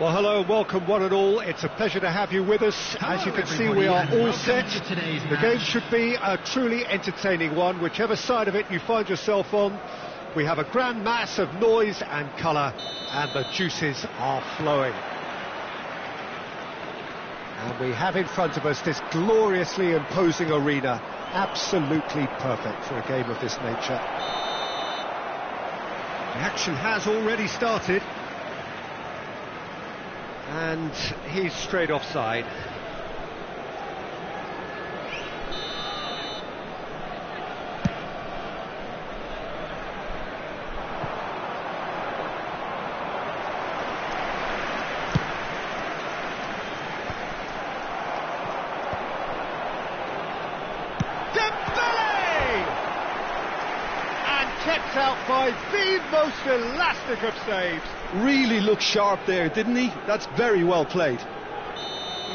Well, hello and welcome one and all. It's a pleasure to have you with us. As you can see, we are all set. The game should be a truly entertaining one, whichever side of it you find yourself on. We have a grand mass of noise and colour, and the juices are flowing. And we have in front of us this gloriously imposing arena, absolutely perfect for a game of this nature. The action has already started. And he's straight offside. Kept out by the most elastic of saves. Really looked sharp there, didn't he? That's very well played.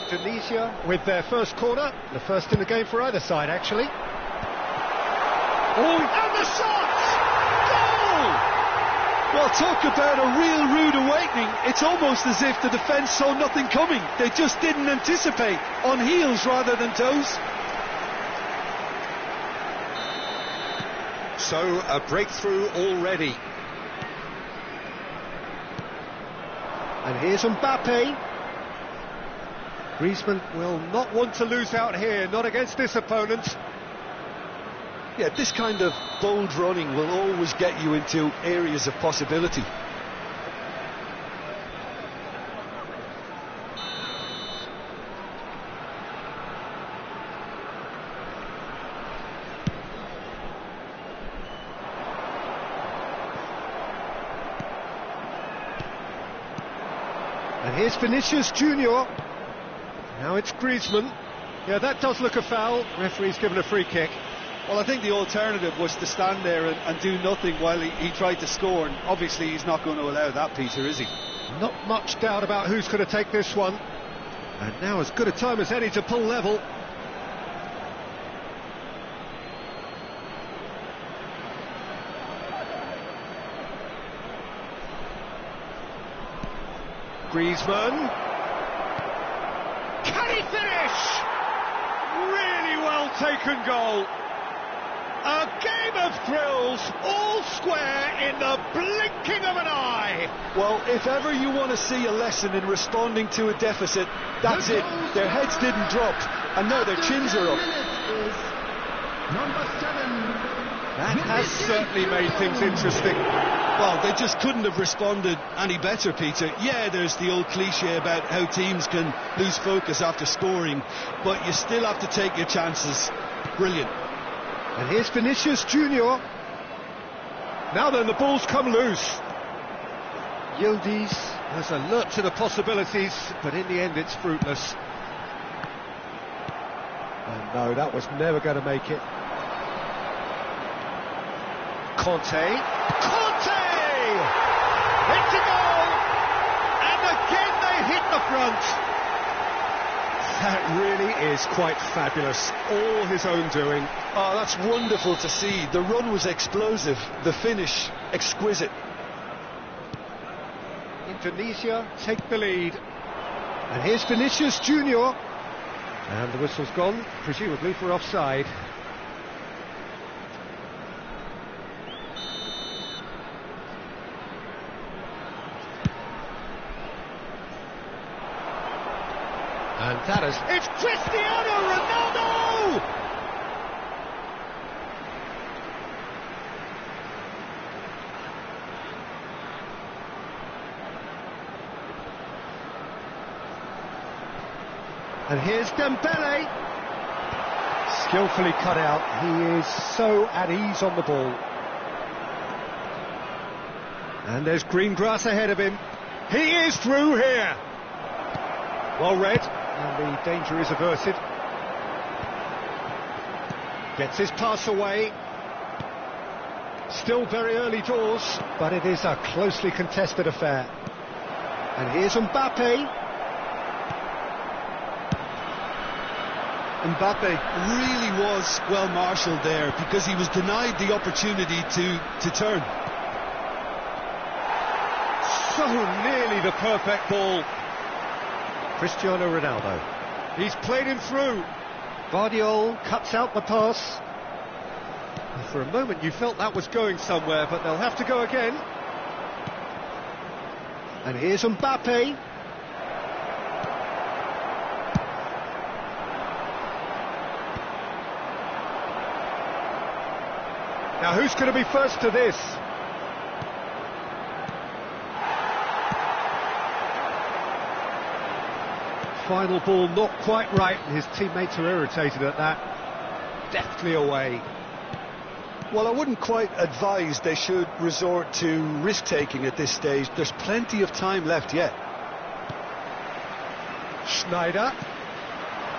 Indonesia with their first corner, the first in the game for either side, actually. Oh, and the shot! Goal! Well, talk about a real rude awakening. It's almost as if the defence saw nothing coming. They just didn't anticipate, on heels rather than toes. So, a breakthrough already. And here's Mbappe. Griezmann will not want to lose out here, not against this opponent. Yeah, this kind of bold running will always get you into areas of possibility. And here's Vinicius Junior. Now it's Griezmann. Yeah, that does look a foul. Referee's given a free kick. Well, I think the alternative was to stand there and do nothing while he tried to score, and obviously he's not going to allow that, Peter, is he? Not much doubt about who's going to take this one. And now as good a time as any to pull level. Griezmann. Can he finish? Really well taken goal. A game of thrills, all square in the blinking of an eye. Well, if ever you want to see a lesson in responding to a deficit, that's it. Their heads didn't drop, and now their chins are up. That has certainly made things interesting. Well, they just couldn't have responded any better, Peter. Yeah, there's the old cliche about how teams can lose focus after scoring, but you still have to take your chances. Brilliant. And here's Vinicius Junior. Now then, the ball's come loose. Yildiz has alert to the possibilities, but in the end it's fruitless. And no, that was never going to make it. Conte. It's a goal! And again they hit the front. That really is quite fabulous. All his own doing. Oh, that's wonderful to see. The run was explosive, the finish exquisite. Indonesia take the lead. And here's Vinicius Junior. And the whistle's gone, presumably for offside. And that is... It's Cristiano Ronaldo! And here's Dembele. Skillfully cut out. He is so at ease on the ball. And there's green grass ahead of him. He is through here. Well read. And the danger is averted. Gets his pass away. Still very early doors, but it is a closely contested affair. And here's Mbappe. Mbappe really was well marshalled there because he was denied the opportunity to turn. So nearly the perfect ball. Cristiano Ronaldo. He's played him through. Guardiola cuts out the pass. For a moment you felt that was going somewhere, but they'll have to go again. And here's Mbappe. Now who's going to be first to this? Final ball not quite right, and his teammates are irritated at that. Deftly away. Well, I wouldn't quite advise they should resort to risk-taking at this stage. There's plenty of time left yet. Schneider.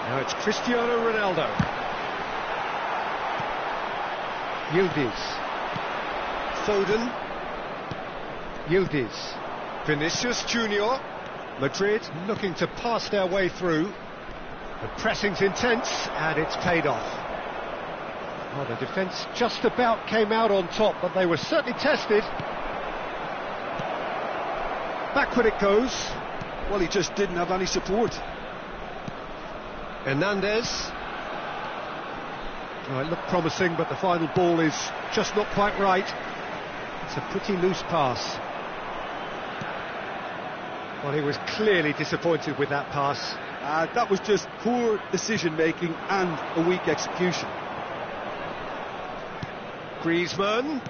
Now it's Cristiano Ronaldo. Yildiz. Foden. Yildiz. Vinicius Junior. Madrid looking to pass their way through. The pressing's intense and it's paid off. Well, the defence just about came out on top, but they were certainly tested. Backward it goes. Well, he just didn't have any support. Hernandez. Oh, it looked promising, but the final ball is just not quite right. It's a pretty loose pass. Well, he was clearly disappointed with that pass. That was just poor decision-making and a weak execution. Griezmann.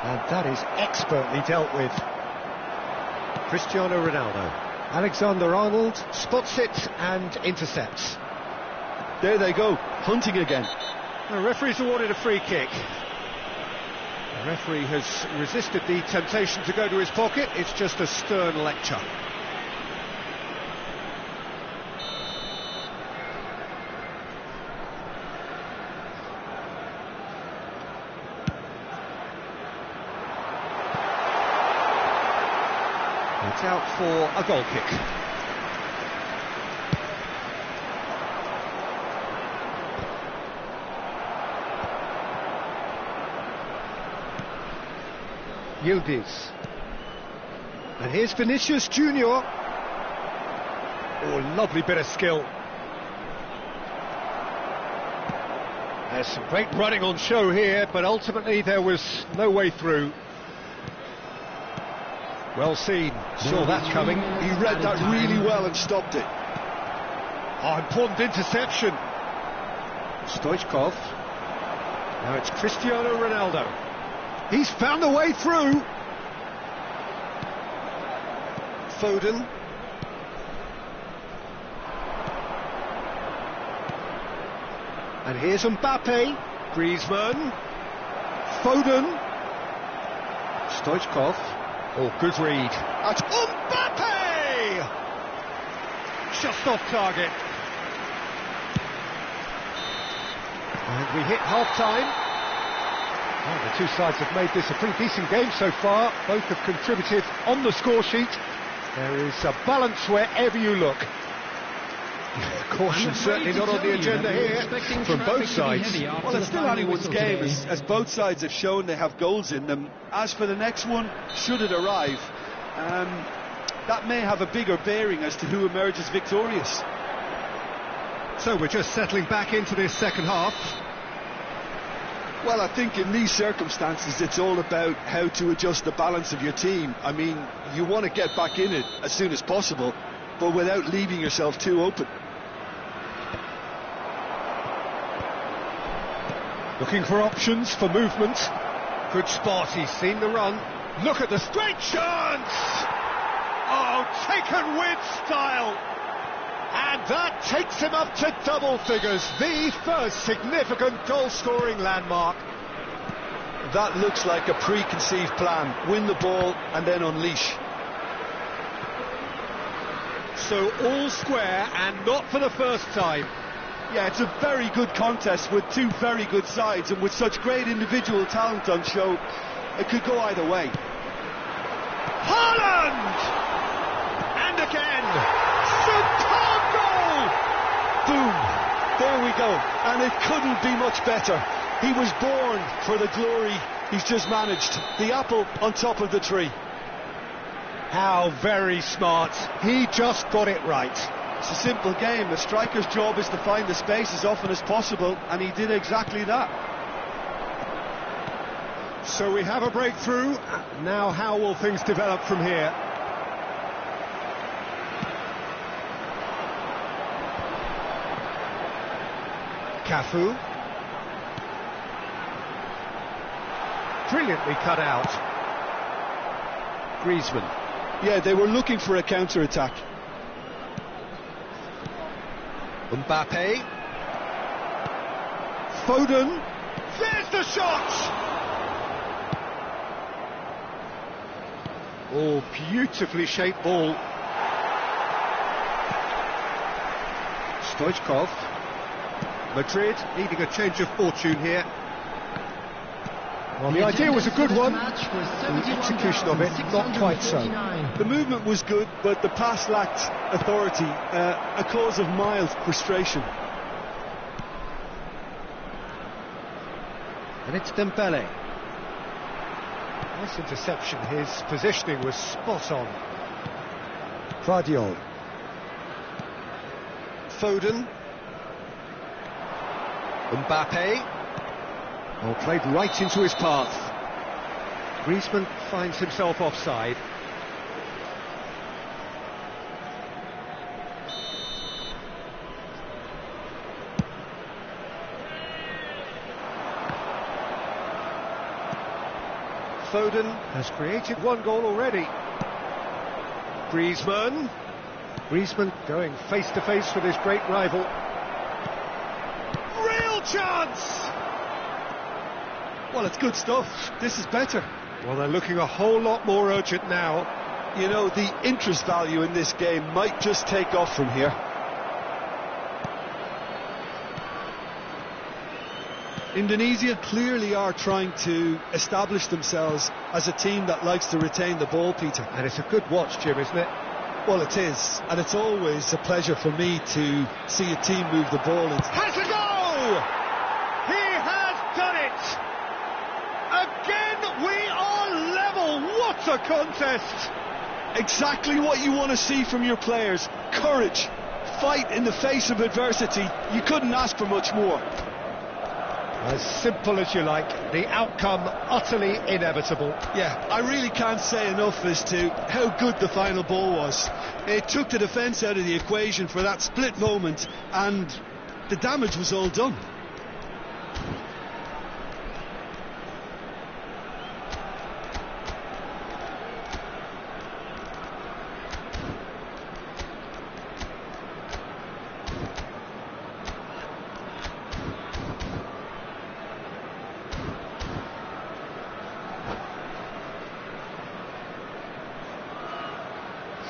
And that is expertly dealt with. Cristiano Ronaldo. Alexander-Arnold spots it and intercepts. There they go, hunting again. The referee's awarded a free kick. The referee has resisted the temptation to go to his pocket. It's just a stern lecture. It's out for a goal kick. Yildiz. And here's Vinicius Junior. Oh, lovely bit of skill. There's some great running on show here, but ultimately there was no way through. Well seen, saw that coming. He read that really well and stopped it. Oh, important interception. Stoichkov. Now it's Cristiano Ronaldo. He's found a way through. Foden. And here's Mbappe. Griezmann. Foden. Stoichkov. Oh, good read. That's Mbappe! Just off target. And we hit half-time. Well, the two sides have made this a pretty decent game so far. Both have contributed on the score sheet. There is a balance wherever you look. Caution certainly not on the agenda here from both sides. Well, it's still anyone's game, as both sides have shown they have goals in them. As for the next one, should it arrive, that may have a bigger bearing as to who emerges victorious. So we're just settling back into this second half. Well, I think in these circumstances it's all about how to adjust the balance of your team. I mean, you want to get back in it as soon as possible, but without leaving yourself too open. Looking for options for movement. Good spot, he's seen the run. Look at the straight chance! Oh, taken with style! And that takes him up to double figures, the first significant goal-scoring landmark. That looks like a preconceived plan. Win the ball and then unleash. So all square, and not for the first time. Yeah, it's a very good contest with two very good sides, and with such great individual talent on show, it could go either way. Haaland! And again! Superb goal! Boom! There we go. And it couldn't be much better. He was born for the glory he's just managed. The apple on top of the tree. How very smart. He just got it right. It's a simple game. A striker's job is to find the space as often as possible, and he did exactly that. So we have a breakthrough. Now how will things develop from here? Cafu. Brilliantly cut out. Griezmann. Yeah, they were looking for a counter-attack. Mbappe. Foden. There's the shot! Oh, beautifully shaped ball. Stoichkov. Madrid needing a change of fortune here. Well, the idea was a good one. The execution of it, not quite so. The movement was good, but the pass lacked authority, a cause of mild frustration. And it's Dembele. Nice interception. His positioning was spot on. Guardiola. Foden. Mbappe. Well, played right into his path. Griezmann finds himself offside. Foden has created one goal already. Griezmann. Griezmann going face to face with his great rival. Real chance! Well, it's good stuff. This is better. Well, they're looking a whole lot more urgent now. You know, the interest value in this game might just take off from here. Indonesia clearly are trying to establish themselves as a team that likes to retain the ball, Peter. And it's a good watch, Jim, isn't it? Well, it is. And it's always a pleasure for me to see a team move the ball. Has a goal! He has done it! Again, we are level. What a contest! Exactly what you want to see from your players. Courage, fight in the face of adversity. You couldn't ask for much more. As simple as you like, the outcome utterly inevitable. Yeah, I really can't say enough as to how good the final ball was. It took the defence out of the equation for that split moment, and the damage was all done.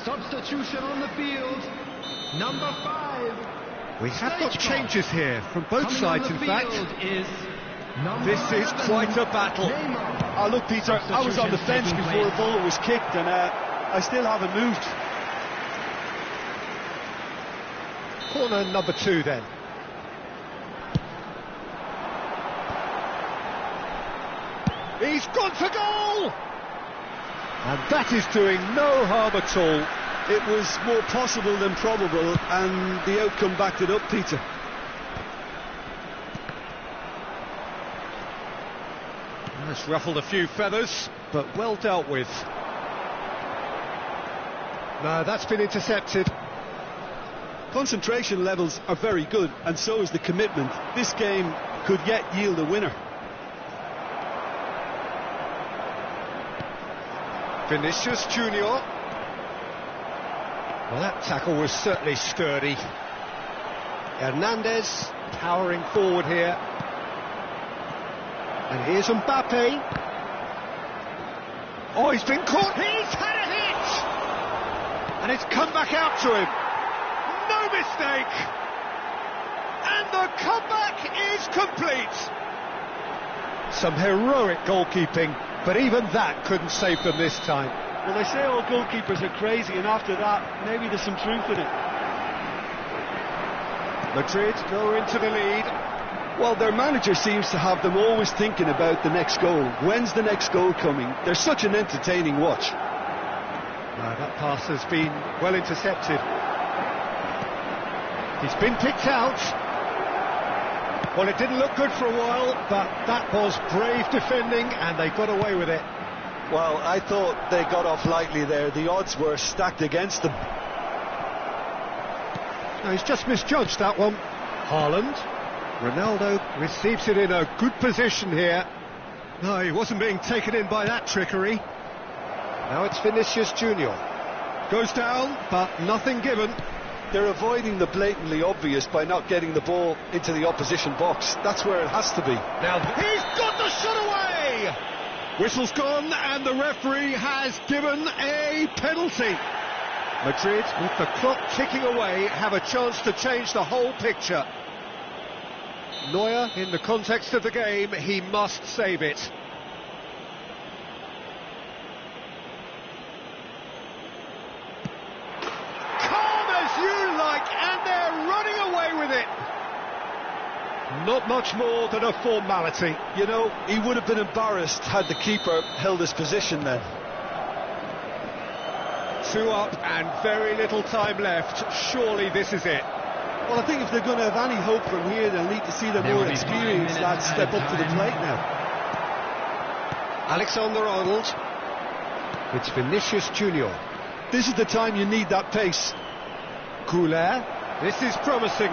Substitution on the field, number 5. We have got changes here from both sides, in fact. This is quite a battle. Oh, look, Peter, I was on the fence before the ball was kicked, and I still haven't moved. Corner number 2 then. He's gone for goal! And that is doing no harm at all. It was more possible than probable, and the outcome backed it up, Peter. That's ruffled a few feathers, but well dealt with. No, that's been intercepted. Concentration levels are very good, and so is the commitment. This game could yet yield a winner. Vinicius Junior. Well, that tackle was certainly sturdy. Hernandez towering forward here. And here's Mbappe. Oh, he's been caught. He's had a hit! And it's come back out to him. No mistake. And the comeback is complete. Some heroic goalkeeping, but even that couldn't save them this time. Well, they say all goalkeepers are crazy, and after that, maybe there's some truth in it. Madrid go into the lead. Well, their manager seems to have them always thinking about the next goal. When's the next goal coming? They're such an entertaining watch. That pass has been well intercepted. He's been picked out. Well, it didn't look good for a while, but that was brave defending, and they got away with it. Well, I thought they got off lightly there. The odds were stacked against them. No, he's just misjudged that one. Haaland. Ronaldo receives it in a good position here. No, he wasn't being taken in by that trickery. Now it's Vinicius Junior. Goes down, but nothing given. They're avoiding the blatantly obvious by not getting the ball into the opposition box. That's where it has to be. Now he's got the shot away! Whistle's gone and the referee has given a penalty. Madrid, with the clock ticking away, have a chance to change the whole picture. Neuer, in the context of the game, he must save it. Calm as you like, and they're running away with it. Not much more than a formality. You know, he would have been embarrassed had the keeper held his position then. 2 up and very little time left. Surely this is it. Well, I think if they're going to have any hope from here, they'll need to see the more experienced lads step up to the plate now. Alexander-Arnold. It's Vinicius Junior. This is the time you need that pace. Couler. This is promising.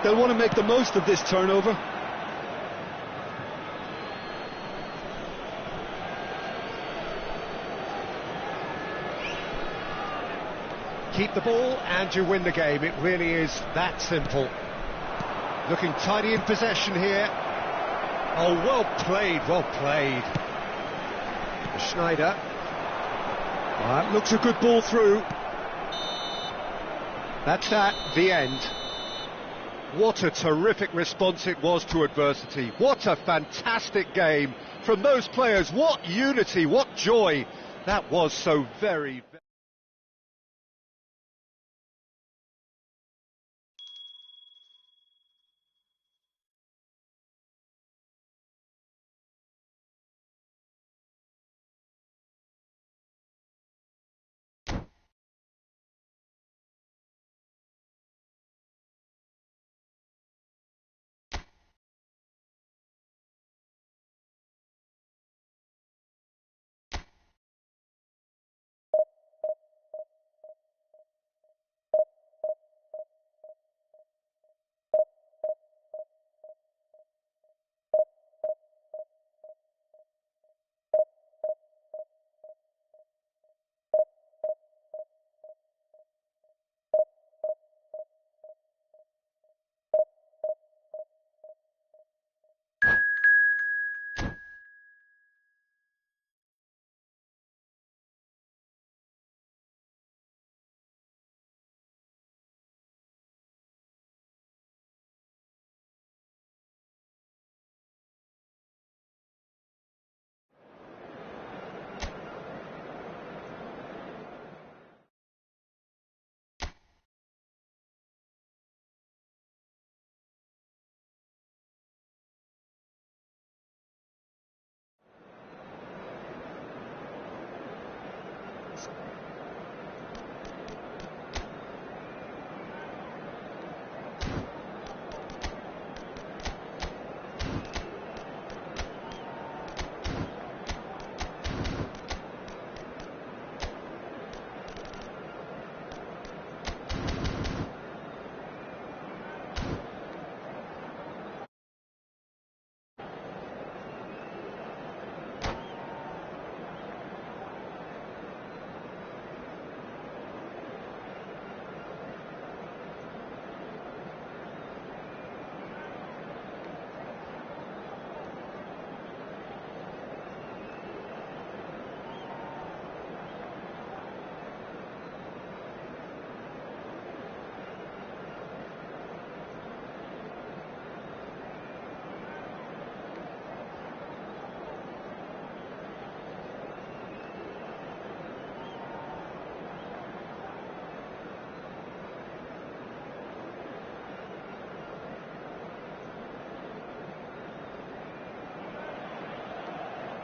They'll want to make the most of this turnover. Keep the ball and you win the game. It really is that simple. Looking tidy in possession here. Oh, well played, well played. Schneider. Looks a good ball through. That's at the end. What a terrific response it was to adversity. What a fantastic game from those players. What unity, what joy. That was so very...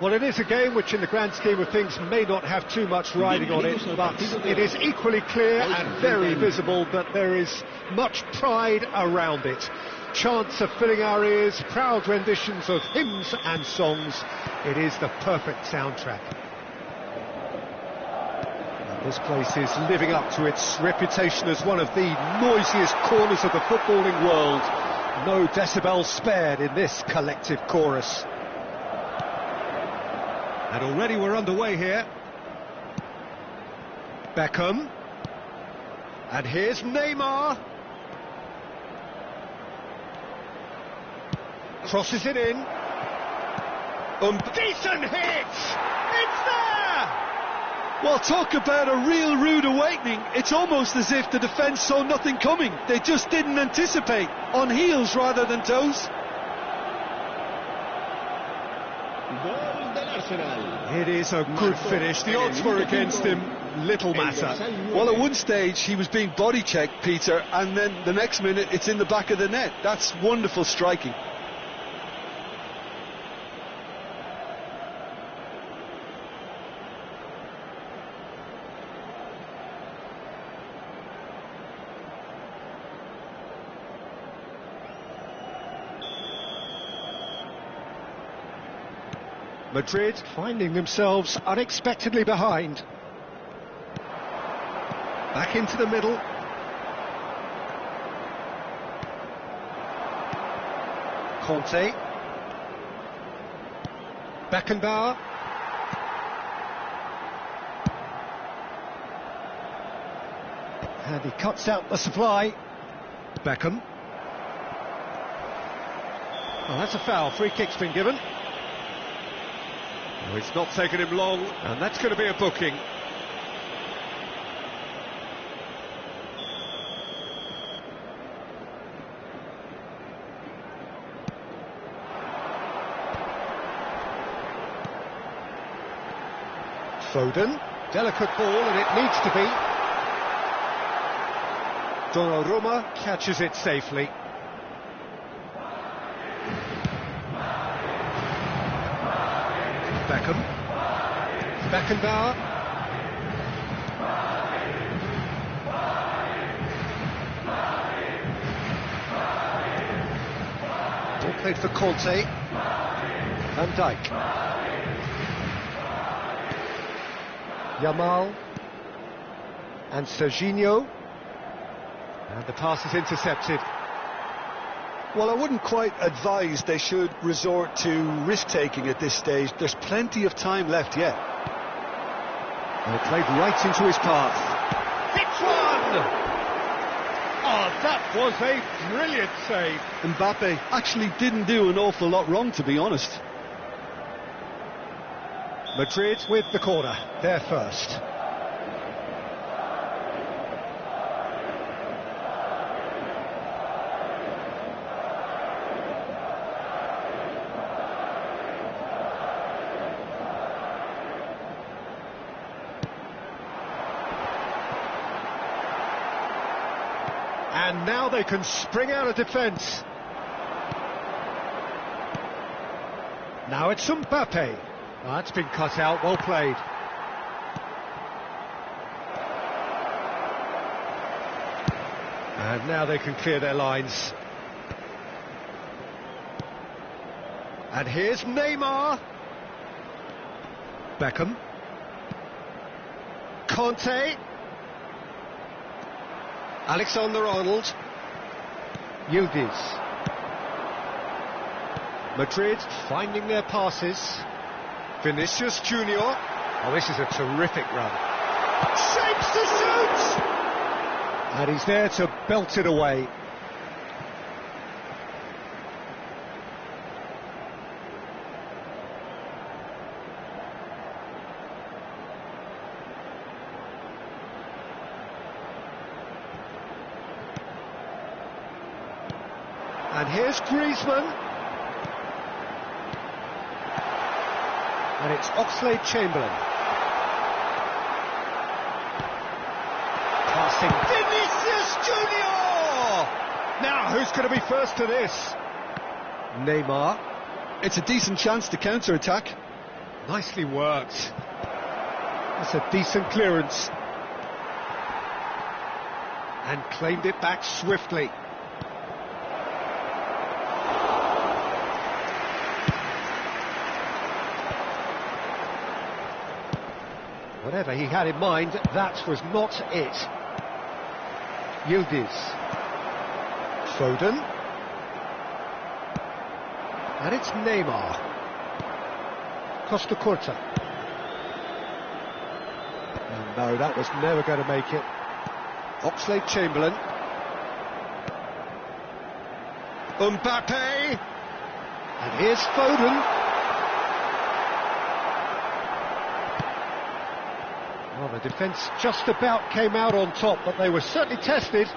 Well, it is a game which in the grand scheme of things may not have too much riding on it, but it is equally clear and very visible that there is much pride around it. Chants are filling our ears, proud renditions of hymns and songs. It is the perfect soundtrack. And this place is living up to its reputation as one of the noisiest corners of the footballing world. No decibels spared in this collective chorus. And already we're underway here. Beckham. And here's Neymar. Crosses it in. Decent hit! It's there! Well, talk about a real rude awakening. It's almost as if the defence saw nothing coming. They just didn't anticipate. On heels rather than toes. It is a good finish. The odds were against him. Little matter. Well, at one stage he was being body checked, Peter, and then the next minute it's in the back of the net. That's wonderful striking. Madrid finding themselves unexpectedly behind. Back into the middle. Conte. Beckenbauer. And he cuts out the supply. Beckham. Oh, that's a foul. Free kick's been given. Oh, it's not taken him long, and that's going to be a booking. Foden, delicate ball, and it needs to be. Donnarumma catches it safely. Beckham. Beckenbauer. All played for Conte. Van Dijk. Yamal. And Serginho. And the pass is intercepted. Well, I wouldn't quite advise they should resort to risk-taking at this stage. There's plenty of time left yet. And it played right into his path. Hits one! Oh, that was a brilliant save. Mbappe actually didn't do an awful lot wrong, to be honest. Madrid with the corner, they're first. And now they can spring out of defence. Now it's Mbappe. Oh, that's been cut out, well played. And now they can clear their lines. And here's Neymar. Beckham. Conte. Alexander-Arnold. Yildiz. Madrid finding their passes. Vinicius Junior. Oh, this is a terrific run. Shapes to shoot! And he's there to belt it away. And here's Griezmann. And it's Oxlade-Chamberlain. Passing Vinicius Junior! Now, who's going to be first to this? Neymar. It's a decent chance to counter-attack. Nicely worked. That's a decent clearance. And claimed it back swiftly. Whatever he had in mind, that was not it. Yildiz. Foden. And it's Neymar. Costa Curta. No, that was never going to make it. Oxlade-Chamberlain. Mbappe. And here's Foden. Well, the defence just about came out on top, but they were certainly tested.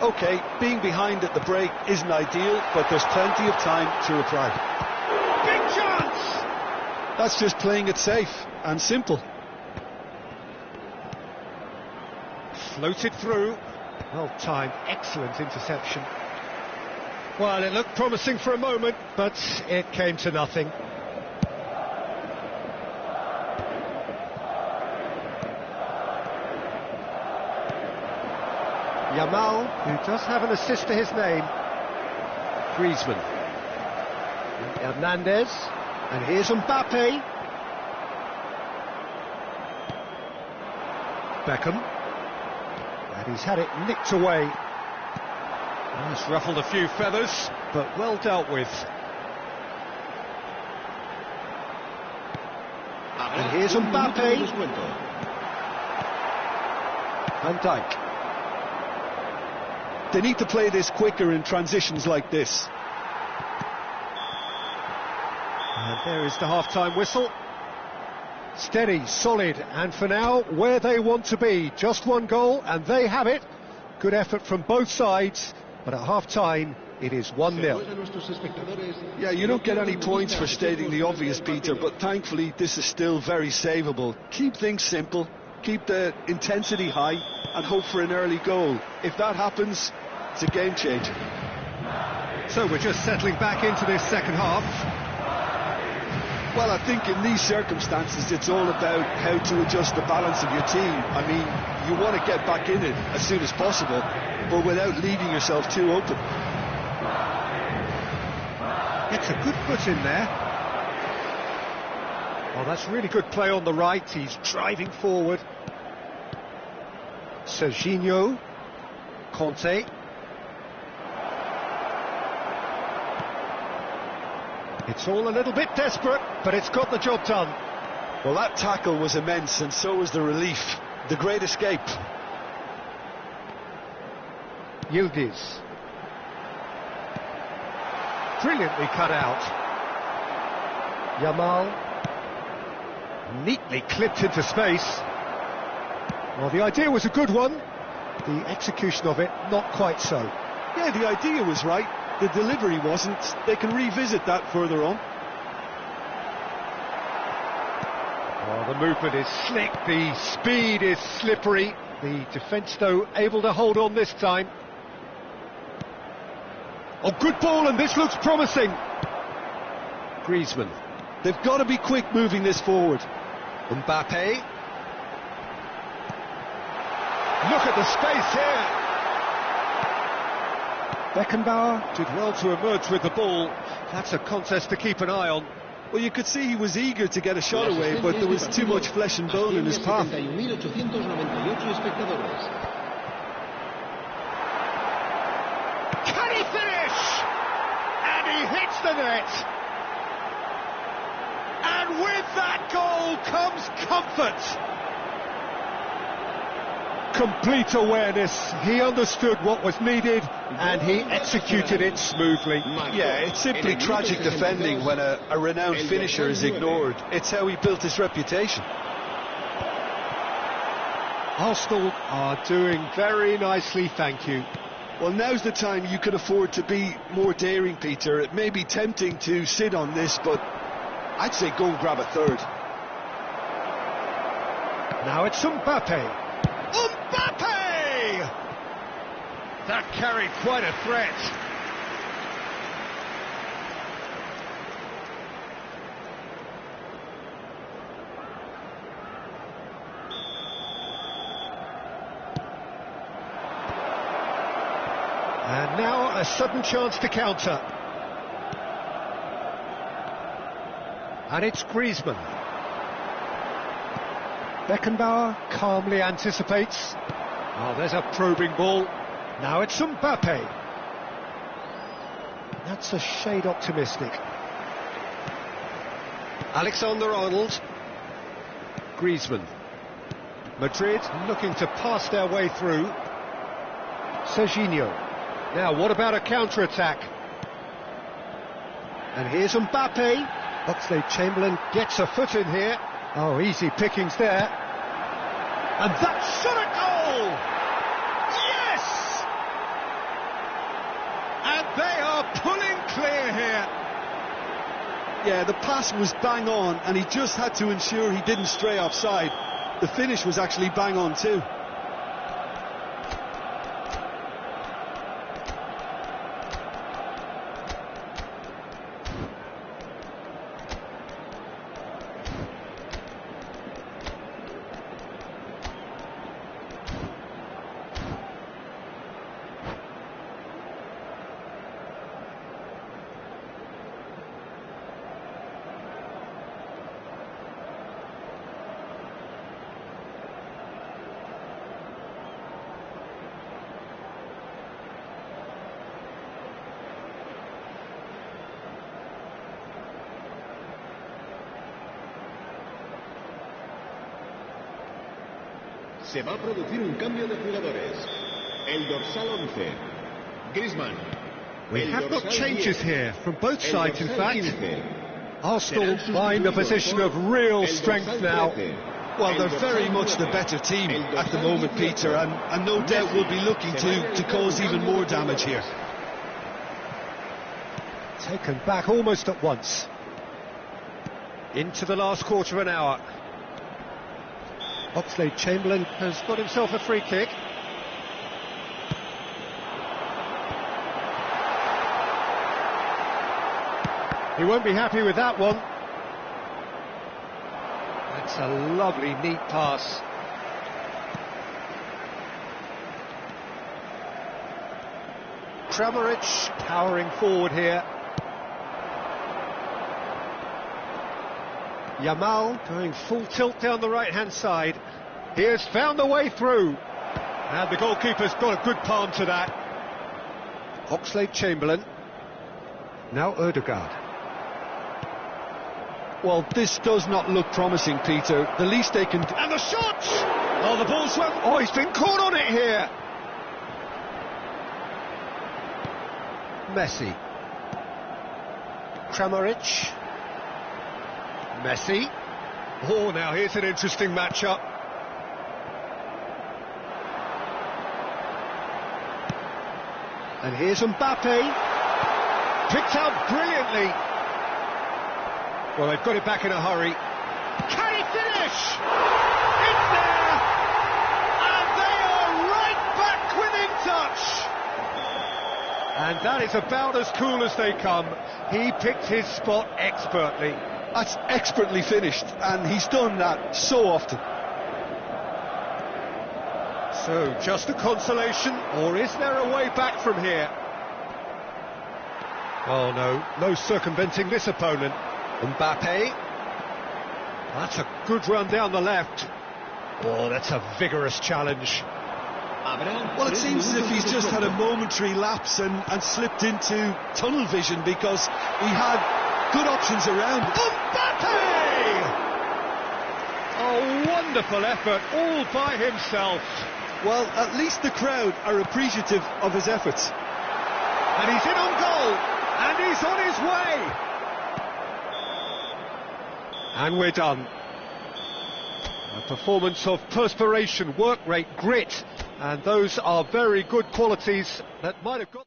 OK, being behind at the break isn't ideal, but there's plenty of time to reply. Big chance! That's just playing it safe and simple. Floated through. Well timed, excellent interception. Well, it looked promising for a moment, but it came to nothing. Yamal, who does have an assist to his name. Griezmann. Hernandez. And here's Mbappe. Beckham. And he's had it nicked away. Well, it's ruffled a few feathers, but well dealt with. And here's Mbappe. Van Dijk. They need to play this quicker in transitions like this. And there is the half-time whistle. Steady, solid, and for now, where they want to be. Just one goal, and they have it. Good effort from both sides, but at half-time, it is 1-0. Yeah, you don't get any points for stating the obvious, Peter, but thankfully this is still very savable. Keep things simple, keep the intensity high, and hope for an early goal. If that happens, it's a game changer. So we're just settling back into this second half. Well, I think in these circumstances it's all about how to adjust the balance of your team. I mean, you want to get back in it as soon as possible, but without leaving yourself too open. Gets a good foot in there. Oh, that's really good play on the right. He's driving forward. Serginho. Conte. It's all a little bit desperate, but it's got the job done. Well, that tackle was immense, and so was the relief. The great escape. Yildiz. Brilliantly cut out. Yamal. Neatly clipped into space. Well, the idea was a good one. The execution of it, not quite so. Yeah, the idea was right. The delivery wasn't. They can revisit that further on. Oh, the movement is slick, the speed is slippery. The defence, though, able to hold on this time. Oh, good ball, and this looks promising. Griezmann. They've got to be quick moving this forward. Mbappe. Look at the space here. Beckenbauer did well to emerge with the ball. That's a contest to keep an eye on. Well, you could see he was eager to get a shot away, but there was too much flesh and bone in his path. Can he finish? And he hits the net. And with that goal comes comfort. Complete awareness. He understood what was needed and he executed it smoothly. Yeah, it's simply tragic defending when a renowned finisher is ignored. It's how he built his reputation. Arsenal are doing very nicely, thank you. Well, now's the time you can afford to be more daring, Peter. It may be tempting to sit on this, but I'd say go and grab a third. Now it's Mbappe. Mbappe! That carried quite a threat. And now a sudden chance to counter. And it's Griezmann. Beckenbauer calmly anticipates. Oh, there's a probing ball. Now it's Mbappe. That's a shade optimistic. Alexander-Arnold. Griezmann. Madrid looking to pass their way through. Serginho. Now, what about a counter-attack? And here's Mbappe. Oxlade-Chamberlain gets a foot in here. Oh, easy pickings there. And that's shot at goal! Yes! And they are pulling clear here. Yeah, the pass was bang on, and he just had to ensure he didn't stray offside. The finish was actually bang on too. Se va a producir un cambio de jugadores. El dorsal 11, Griezmann. We have got changes here from both sides, in fact. Arsenal find a position of real strength now. Well, they're very much the better team at the moment, Peter, and no doubt will be looking to cause even more damage here. Taken back almost at once. Into the last quarter of an hour. Oxlade-Chamberlain has got himself a free kick. He won't be happy with that one. That's a lovely, neat pass. Kramaric powering forward here. Yamal going full tilt down the right-hand side. He has found the way through. And the goalkeeper's got a good palm to that. Oxlade-Chamberlain. Now Ødegaard. Well, this does not look promising, Peter. The least they can do... And the shot! Oh, the ball's run. Oh, he's been caught on it here. Messi. Kramaric. Messi. Oh, now here's an interesting matchup. And here's Mbappe. Picked out brilliantly. Well, they've got it back in a hurry. Can he finish? It's there! And they are right back within touch! And that is about as cool as they come. He picked his spot expertly. That's expertly finished, and he's done that so often. So, just a consolation, or is there a way back from here? Oh no, no circumventing this opponent. Mbappe. That's a good run down the left. Oh, that's a vigorous challenge. Well, it seems as if he's just had a momentary lapse and slipped into tunnel vision because he had good options around. Mbappe! A wonderful effort all by himself. Well, at least the crowd are appreciative of his efforts. And he's in on goal, and he's on his way. And we're done. A performance of perspiration, work rate, grit, and those are very good qualities that might have got...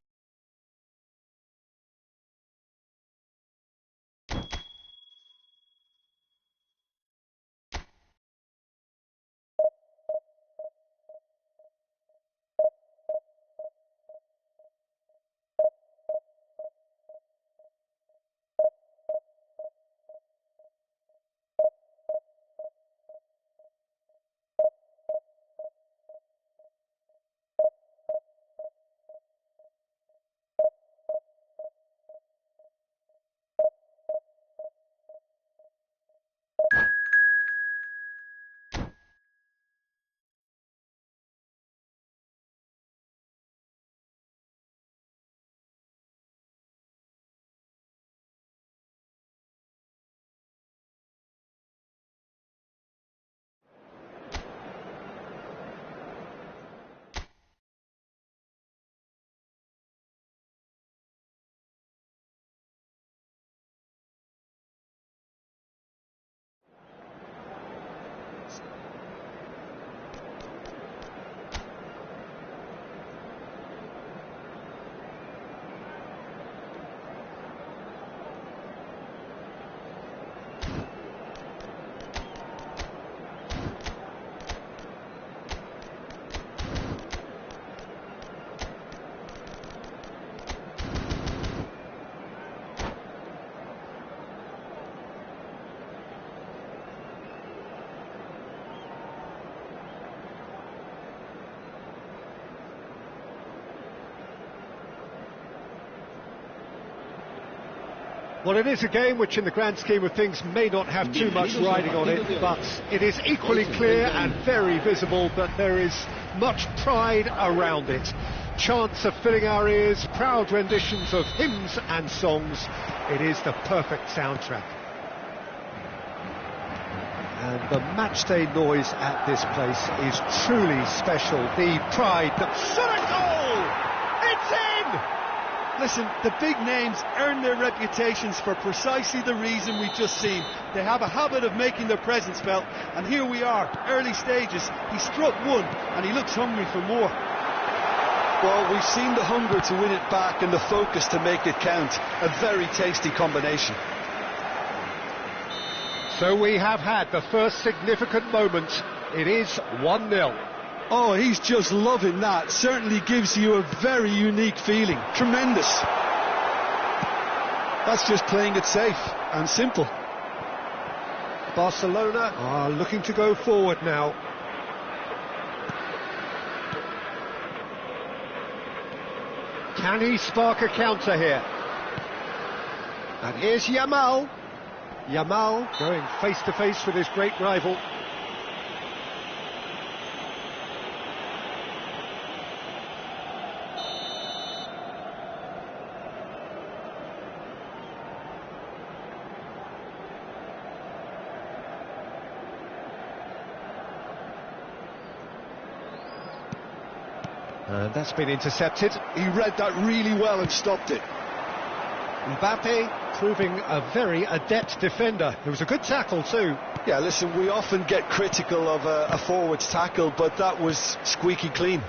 Well, it is a game which in the grand scheme of things may not have too much riding on it, but it is equally clear and very visible that there is much pride around it. Chants are filling our ears, proud renditions of hymns and songs. It is the perfect soundtrack. And the matchday noise at this place is truly special. The pride, the goal! It's in! Listen, the big names earn their reputations for precisely the reason we've just seen. They have a habit of making their presence felt, and here we are, early stages. He struck one, and he looks hungry for more. Well, we've seen the hunger to win it back and the focus to make it count. A very tasty combination. So we have had the first significant moment. It is 1-0. Oh, he's just loving that. Certainly gives you a very unique feeling. Tremendous. That's just playing it safe and simple. Barcelona are looking to go forward now. Can he spark a counter here? And here's Yamal. Yamal going face to face with his great rival. And that's been intercepted. He read that really well and stopped it. Mbappe proving a very adept defender. It was a good tackle too. Yeah, listen, we often get critical of a forward's tackle, but that was squeaky clean.